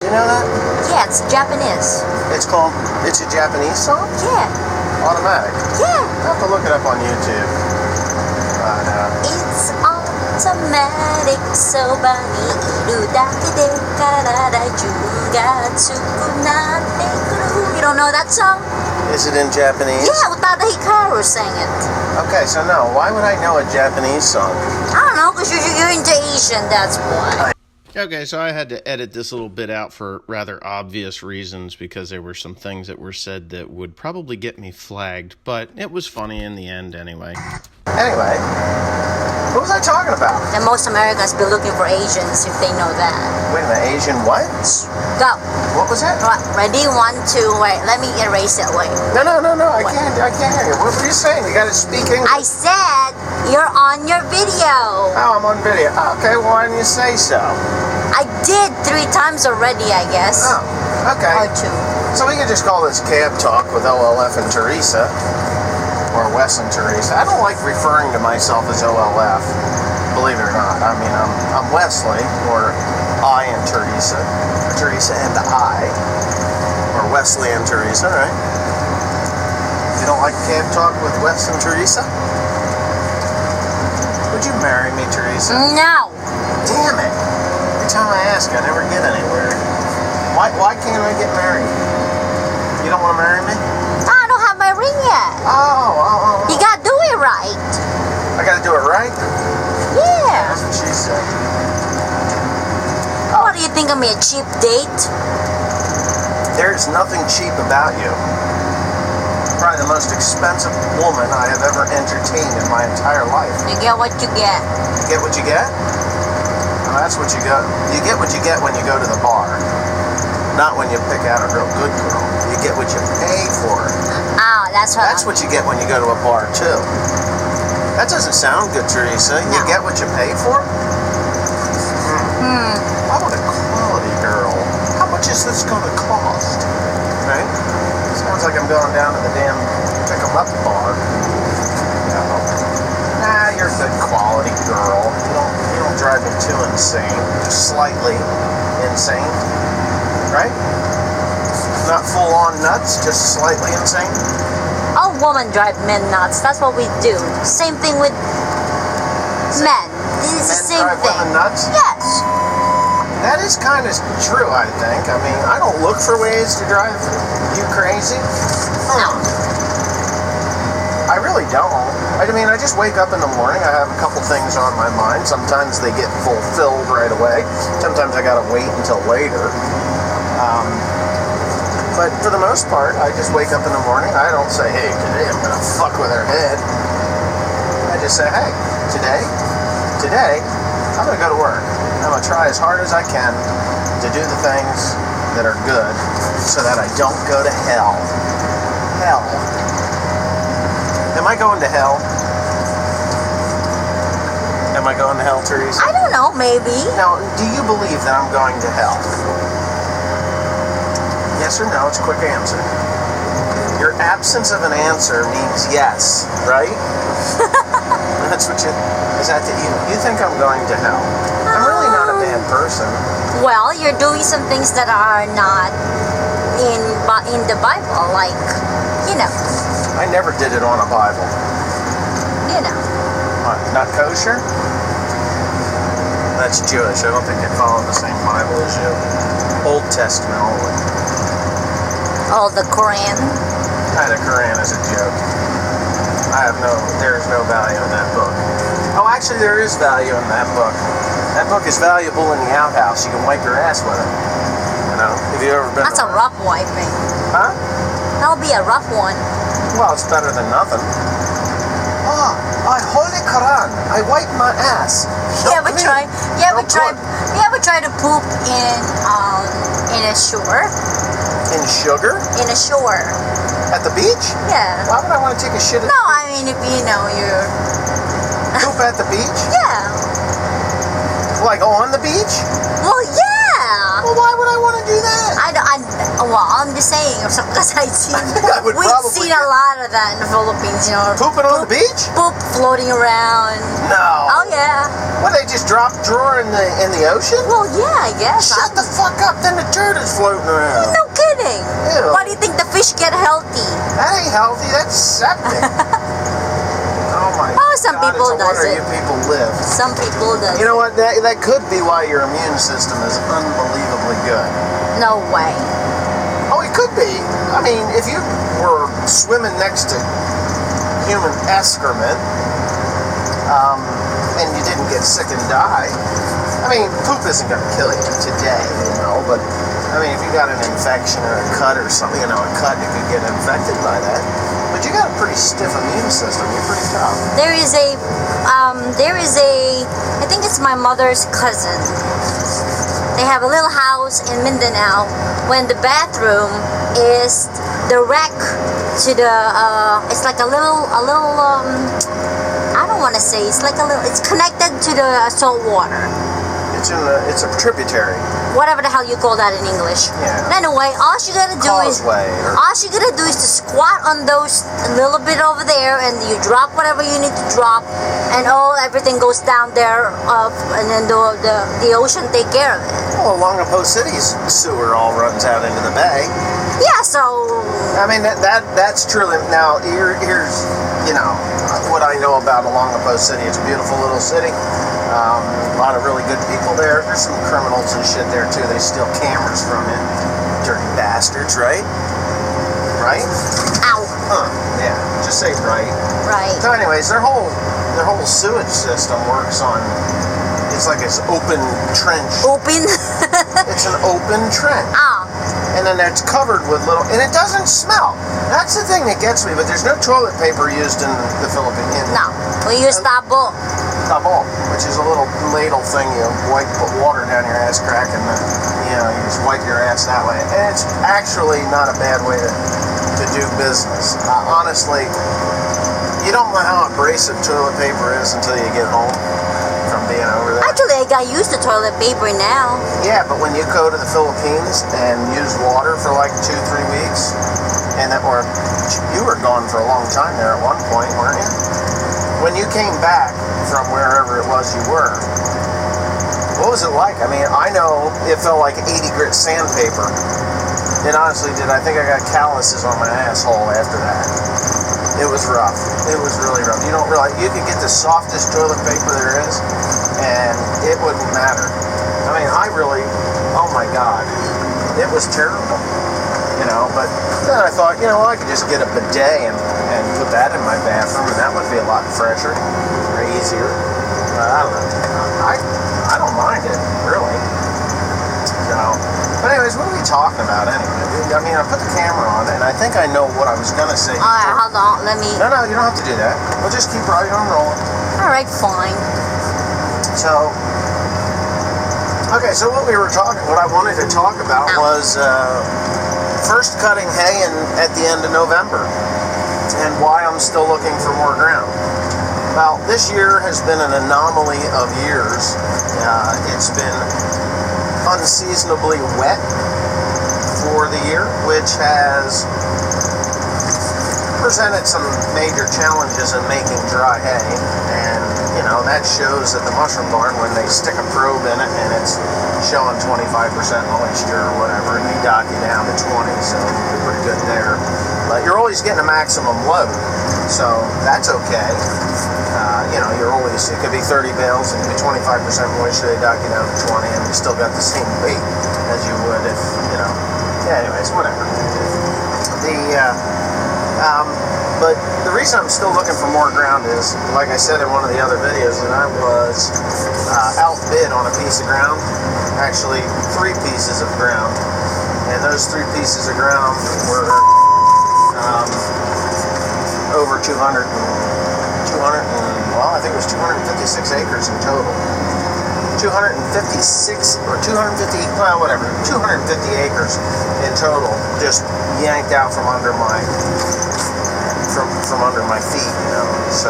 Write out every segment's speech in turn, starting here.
You know that? Yeah, it's Japanese. It's a Japanese song? Yeah. Automatic? Yeah. I'll have to look it up on YouTube. It's automatic. そばにいるだけで体中が熱くなってくる. You don't know that song? Is it in Japanese? Yeah, Utada Hikaru sang it. Okay, so no, why would I know a Japanese song? I don't know, because you're into Asian, that's why. Okay, so I had to edit this little bit out for rather obvious reasons because there were some things that were said that would probably get me flagged, but it was funny in the end anyway. Anyway, what was I talking about? And most Americans be looking for Asians if they know that. Wait a minute, Asian what? Go. What was that? Ready? 1, 2, wait. Let me erase it. Wait. No, I can't hear you. What were you saying? You gotta speak English. I said you're on your video. Oh, I'm on video. Okay, well, why didn't you say so? I did 3 times already, I guess. Oh, okay. Or 2. So we can just call this Cab Talk with OLF and Theresa. Or Wes and Therese. I don't like referring to myself as OLF, believe it or not. I mean, I'm Wesley, or I and Theresa, or Theresa and I, or Wesley and Theresa, right? You don't like Cab Talk with Wes and Theresa? Would you marry me, Theresa? No. Damn it. Every time I ask, I never get anywhere. Why can't I get married? You don't want to marry me? I don't have my ring yet. Oh. You gotta do it right. I gotta do it right? Yeah. That's what she said. What do you think of me, a cheap date? There's nothing cheap about you. Probably the most expensive woman I have ever entertained in my entire life. You get what you get. You get what you get? Well, that's what you get. You get what you get when you go to the bar. Not when you pick out a real good girl. You get what you pay for. Oh, that's what you get when you go to a bar, too. That doesn't sound good, Theresa. You get what you pay for? I want a quality girl. How much is this going to cost? Right? Sounds like I'm going down to the damn pick-em-up bar. No. Nah, you're a good quality girl. You don't drive me too insane. Just slightly insane. Right? Not full-on nuts, just slightly insane. All women drive men nuts. That's what we do. Same thing with men. It's the same drive thing. Women nuts? Yes. That is kind of true, I think. I mean, I don't look for ways to drive you crazy. No. I really don't. I mean, I just wake up in the morning. I have a couple things on my mind. Sometimes they get fulfilled right away. Sometimes I gotta wait until later. But for the most part, I just wake up in the morning. I don't say, hey, today I'm going to fuck with her head. I just say, hey, today, I'm going to go to work. I'm going to try as hard as I can to do the things that are good so that I don't go to hell. Hell. Am I going to hell? Am I going to hell, Theresa? I don't know, maybe. Now, do you believe that I'm going to hell? Yes or no? It's a quick answer. Your absence of an answer means yes, right? That's what is that you think I'm going to hell? I'm really not a bad person. Well, you're doing some things that are not in the Bible, like, you know. I never did it on a Bible. You know. What, not kosher? That's Jewish. I don't think they follow the same Bible as you. Old Testament only. Oh, the Quran? The Quran is a joke. There is no value in that book. Oh, actually, there is value in that book. That book is valuable in the outhouse. You can wipe your ass with it. You know, have you ever been? That's a rough wiping. Huh? That'll be a rough one. Well, it's better than nothing. Holy Quran. I wipe my ass. You ever try to poop in a shore? In sugar? In a shore. At the beach? Yeah. Why would I want to take a shit at No, I mean, if you know, you're... Poop at the beach? Yeah. Like on the beach? Well, yeah. Well, why would I want to do that? Well, I'm just saying, because I would we've probably seen a lot of that in the Philippines, you know. Pooping on the beach? Poop floating around. No. Oh, yeah. What, they just drop drawer in the ocean? Well, yeah, I guess. Shut the fuck up, then the dirt is floating around. No kidding. Ew. Why do you think the fish get healthy? That ain't healthy, that's septic. Oh my God. Oh, some people It's a wonder does it. you people live. Some people does. You know what, that could be why your immune system is unbelievably good. No way. Oh, it could be. I mean, if you were swimming next to human excrement, and you didn't get sick and die, I mean, poop isn't going to kill you today, you know, but, I mean, if you got an infection or a cut or something, you know, a cut, you could get infected by that. But you got a pretty stiff immune system. You're pretty tough. There is a, I think it's my mother's cousin. They have a little house in Mindanao when the bathroom is direct to the, it's like a little, I don't want to say, it's like a little, it's connected to the salt water. It's a tributary. Whatever the hell you call that in English. Yeah. But anyway, all you gotta do Causeway. is to squat on those a little bit over there, and you drop whatever you need to drop, and everything goes down there, and then the ocean take care of it. Well, along the Post City's sewer all runs out into the bay. Yeah, so I mean, that's truly, now, here's, you know, what I know about along the Post City. It's a beautiful little city. A lot of really good people there. There's some criminals and shit there, too. They steal cameras from it. Dirty bastards, right? Right? ow. Yeah, just say right. Right. So anyways, their whole sewage system works on, it's like this open trench. Open. It's an open trench. And then it's covered with little, and it doesn't smell. That's the thing that gets me, but there's no toilet paper used in the Philippines. No, we use tabo. Tabo, which is a little ladle thing you put water down your ass crack, and then, you know, you just wipe your ass that way. And it's actually not a bad way to do business. Honestly, you don't know how abrasive toilet paper is until you get home from being over there. Actually, I got used to toilet paper now. Yeah, but when you go to the Philippines and use water for like 2-3 weeks, or you were gone for a long time there at one point, weren't you? When you came back from wherever it was you were, what was it like? I mean, I know it felt like 80 grit sandpaper. It honestly did. I think I got calluses on my asshole after that. It was rough. It was really rough. You don't realize, you could get the softest toilet paper there is, and it wouldn't matter. I mean, oh my God, it was terrible. You know, but then I thought, you know, I could just get a bidet and put that in my bathroom, and that would be a lot fresher or easier. I don't know. I don't mind it, really. So, but anyways, what are we talking about anyway? I mean, I put the camera on, and I think I know what I was going to say. Alright, hold on, let me... No, you don't have to do that. We'll just keep right on rolling. Alright, fine. So, okay, so what I wanted to talk about was first cutting hay at the end of November, and why I'm still looking for more ground. Well, this year has been an anomaly of years. It's been unseasonably wet for the year, which has presented some major challenges in making dry hay, and you know, that shows at the mushroom barn when they stick a probe in it and it's showing 25% moisture or whatever, and they dock you down to 20, so you're pretty good there. But you're always getting a maximum load, so that's okay. You know, it could be 30 bales, it could be 25% moisture, they dock you down to 20, and you still got the same weight as you would if, you know, yeah, anyways, whatever. But the reason I'm still looking for more ground is, like I said in one of the other videos, that I was outbid on a piece of ground, actually 3 pieces of ground, and those 3 pieces of ground were over 200 well, I think it was 256 acres in total. 256 or 250, well, whatever, 250 acres in total, just yanked out from under my feet, you know. So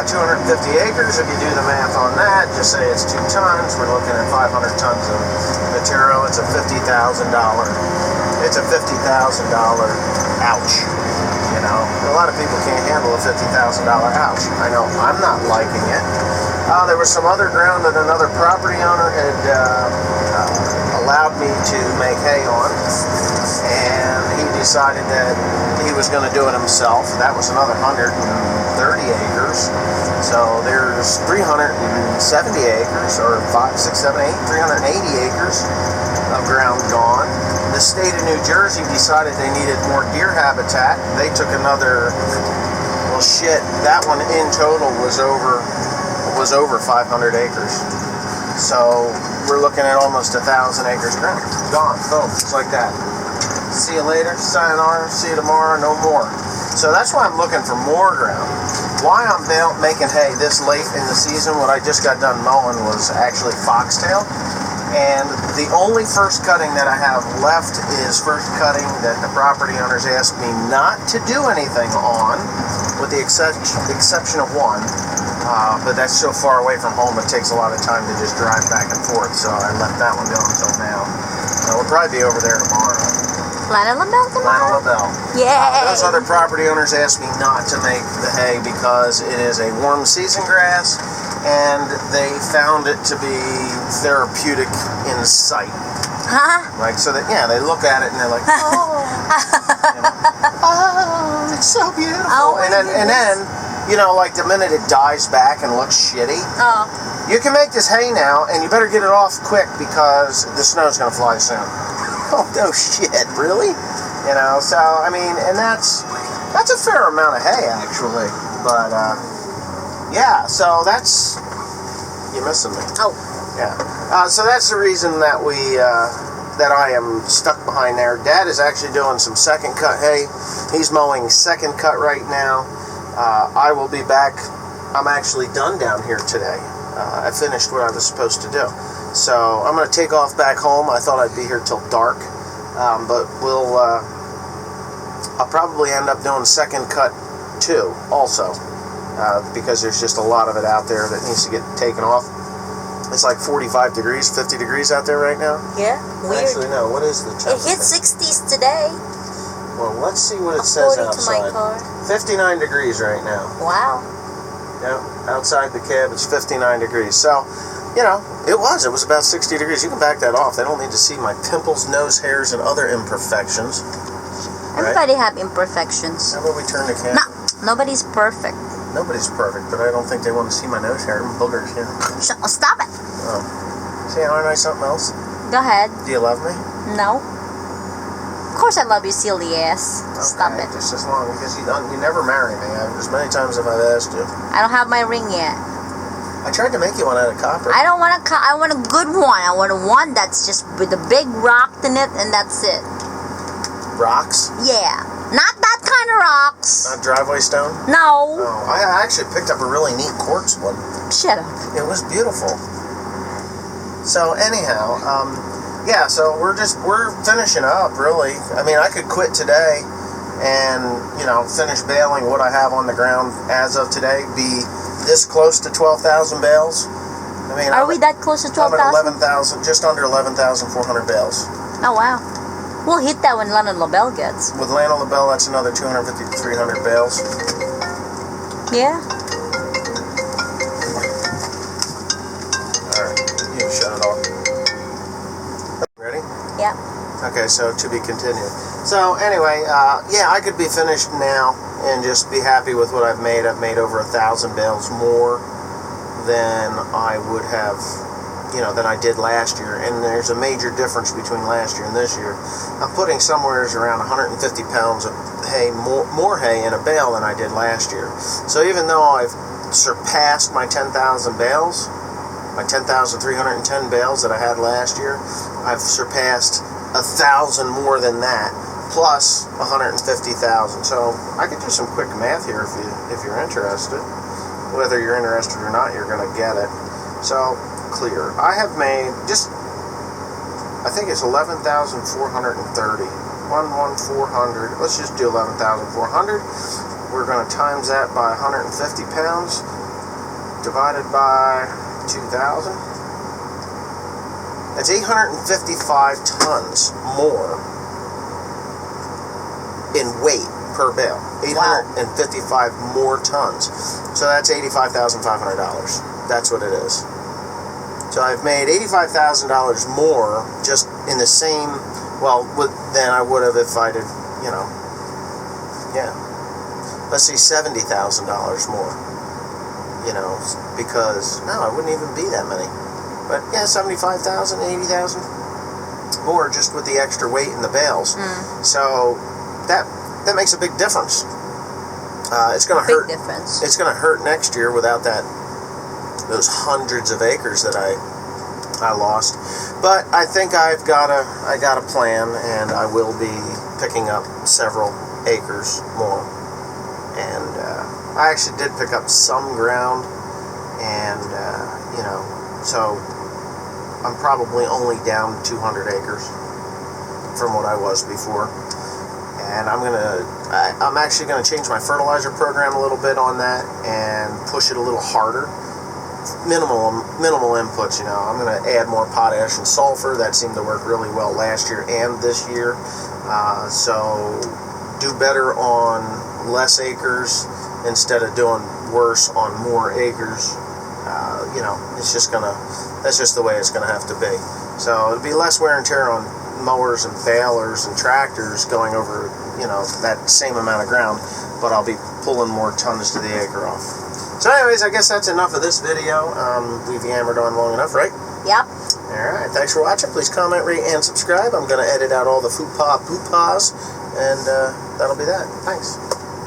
250 acres, if you do the math on that, just say it's 2 tons, we're looking at 500 tons of material. It's a $50,000 it's a $50,000 ouch. You know, a lot of people can't handle a $50,000 ouch. I know I'm not liking it. There was some other ground that another property owner had allowed me to make hay on, and he decided that he was going to do it himself. That was another 130 acres. So there's 370 acres, or 5, 6, 7, 8, 380 acres of ground gone. The state of New Jersey decided they needed more deer habitat. They took another, well shit, that one in total was over 500 acres. So we're looking at almost 1,000 acres of ground. Gone, boom, just like that. See you later, sayonara, see you tomorrow, no more. So that's why I'm looking for more ground. Why I'm making hay this late in the season, what I just got done mowing was actually foxtail. And the only first cutting that I have left is first cutting that the property owners asked me not to do anything on, with the exception of one. But that's so far away from home, it takes a lot of time to just drive back and forth. So I left that one go until now. We'll probably be over there tomorrow. Lana LaBelle tomorrow? Lana LaBelle. Yay! Those other property owners asked me not to make the hay because it is a warm season grass, and they found it to be therapeutic in sight. Huh? Like, so that, yeah, they look at it and they're like, oh, you know, oh, it's so beautiful. Oh, and then, you know, like the minute it dies back and looks shitty, you can make this hay now, and you better get it off quick because the snow's going to fly soon. Oh, no shit, really? You know, so, I mean, and that's a fair amount of hay, actually. But, yeah, so that's, you're missing me. Oh. Yeah. So that's the reason that that I am stuck behind there. Dad is actually doing some second cut hay. He's mowing second cut right now. I will be back. I'm actually done down here today. I finished what I was supposed to do. So I'm going to take off back home. I thought I'd be here till dark. But I'll probably end up doing second cut too, also. Because there's just a lot of it out there that needs to get taken off. It's like 45 degrees, 50 degrees out there right now. Yeah, weird. Actually, no. What is the temperature? It hit 60s today. Well, let's see what it says outside. To my car. 59 degrees right now. Wow. Yeah, outside the cab, it's 59 degrees. So, you know, it was about 60 degrees. You can back that off. They don't need to see my pimples, nose hairs, and other imperfections. Everybody have imperfections. How about we turn the camera? No, nobody's perfect. Nobody's perfect, but I don't think they want to see my nose hair and boogers here. Stop it. Oh. See, aren't I something else? Go ahead. Do you love me? No. Of course I love you, silly ass. Okay, Stop it. Just as long, because you never marry me. As many times as I've asked you. I don't have my ring yet. I tried to make you one out of copper. I don't want I want a good one. I want one that's just with a big rock in it, and that's it. Rocks? Yeah. Not that kind of rocks. Not driveway stone? No. No, I actually picked up a really neat quartz one. Shut up. It was beautiful. So anyhow, yeah, so we're finishing up, really. I mean, I could quit today and, you know, finish baling what I have on the ground as of today, be this close to 12,000 bales. I mean, Are we that close to 12,000? I'm at 11,000, just under 11,400 bales. Oh, wow. We'll hit that when Lana LaBelle gets. With Lana LaBelle, that's another 250 to 300 bales. Yeah. Alright, you can shut it off. Ready? Yeah. Okay, so to be continued. So anyway, yeah, I could be finished now and just be happy with what I've made. I've made over 1,000 bales more than I would have, you know, than I did last year. And there's a major difference between last year and this year. I'm putting somewhere around 150 pounds of hay, more hay in a bale than I did last year. So even though I've surpassed my 10,000 bales, my 10,310 bales that I had last year, I've surpassed 1,000 more than that, plus 150,000. So I could do some quick math here if you're interested. Whether you're interested or not, you're going to get it. So clear. I have made just, I think it's 11,430. 11,400. Let's just do 11,400. We're going to times that by 150 pounds divided by 2,000. That's 855 tons more in weight per bale. 855 more tons. So that's $85,500. That's what it is. So I've made $85,000 more just in the same, than I would have if I did, let's see, $70,000 more. Because, no, it wouldn't even be that many. But, yeah, 75,000, 80,000 more just with the extra weight in the bales. So that makes a big difference. It's going to hurt. Big difference. It's going to hurt next year without those hundreds of acres that I lost. But I think I got a plan, and I will be picking up several acres more. And I actually did pick up some ground, and so I'm probably only down 200 acres from what I was before. And I'm actually gonna change my fertilizer program a little bit on that and push it a little harder. Minimal inputs, I'm gonna add more potash and sulfur. That seemed to work really well last year and this year. So do better on less acres instead of doing worse on more acres. That's just the way it's gonna have to be. So it'll be less wear and tear on mowers and balers and tractors going over, that same amount of ground, but I'll be pulling more tons to the acre off. So anyways, I guess that's enough of this video. We've yammered on long enough, right? Yep. Alright, thanks for watching. Please comment, rate, and subscribe. I'm going to edit out all the foo-pas, and that'll be that. Thanks.